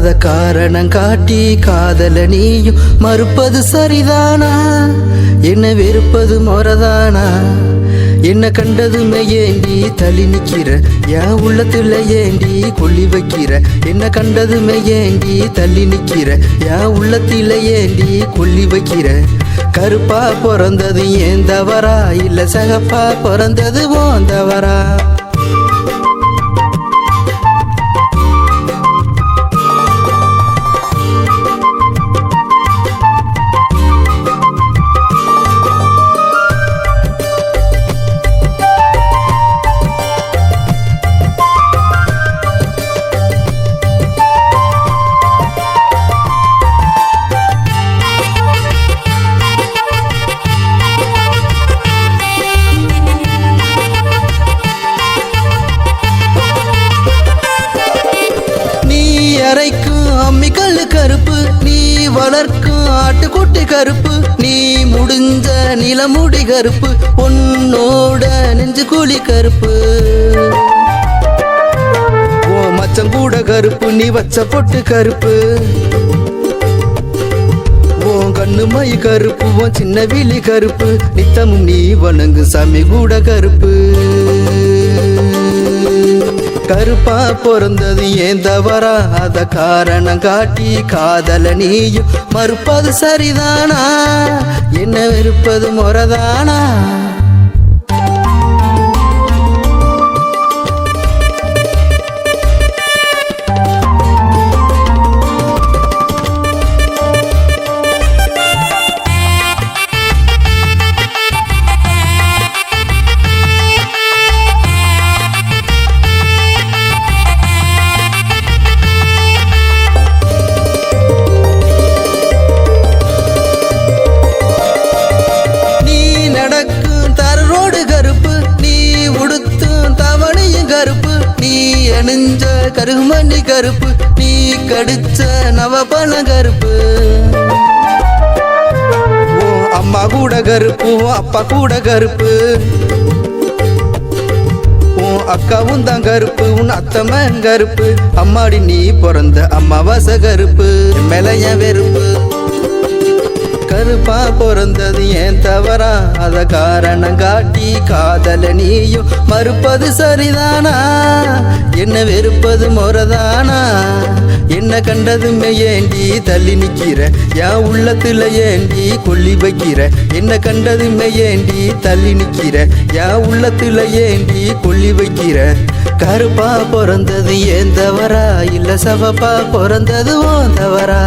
அத காரணம் காட்டி காதல நீயும் மறுப்பது சரிதானா? என்ன வெறுப்பது முறதானா? என்ன கண்டதுமே ஏண்டி தள்ளி நிக்கிற? என் உள்ளத்துல ஏண்டி கொல்லி வைக்கிற? என்ன கண்டதுமே ஏண்டி தள்ளி நிக்கிற? என் உள்ளத்துல ஏண்டி கொல்லி வைக்கிற? கருப்பா பிறந்தது ஏன் தவறா? இல்ல சகப்பா பிறந்தது ஓன் தவறா? அரைக்கும் அம்மிக்கல் கருப்பு, நீ வளர்க்கும் ஆட்டுக்குட்டி கருப்பு, நீ முடிஞ்ச நிலமுடி கருப்பு, உன்னோட நெஞ்சு கூலி கருப்பு. ஓ மச்சம் கூட கருப்பு, நீ வச்ச பொட்டு கருப்பு. உன் கண்ணு மை கருப்பு, உன் சின்ன விழி கருப்பு, நித்தமும் நீ வணங்கு சாமி கூட கருப்பு. கருப்பா பிறந்தது ஏன் தவறா? அத காரணம் காட்டி காதல நீயும் மறுப்பது சரிதானா? என்ன வெறுப்பது முறதானா? நெஞ்ச கருமணி கருப்பு, நீ கடிச்ச நவபல கருப்பு. ஓ அம்மா கூட கருப்பு, அப்பா கூட கருப்பு. உன் அக்காவும் தான் கருப்பு, உன் அத்தமன் கருப்பு. அம்மாடி நீ பிறந்த அம்மாவாசை கருப்பு. மேல என் வெறுப்பு. கருப்பா பிறந்தது ஏன் தவறா? அத காரணம் காட்டி காதல நீயும் மறுப்பது சரிதானா? என்ன வெறுப்பது முறதானா? என்ன கண்டதுமே ஏண்டி தள்ளி நிக்கிற? என் உள்ளத்துல ஏண்டி கொல்லி வைக்கிற? என்ன கண்டதுமே ஏண்டி தள்ளி நிக்கிற? என் உள்ளத்துல ஏண்டி கொல்லி வைக்கிற? கருப்பா பிறந்தது ஏன் தவறா? இல்ல சவப்பா பிறந்தது ஓன் தவறா?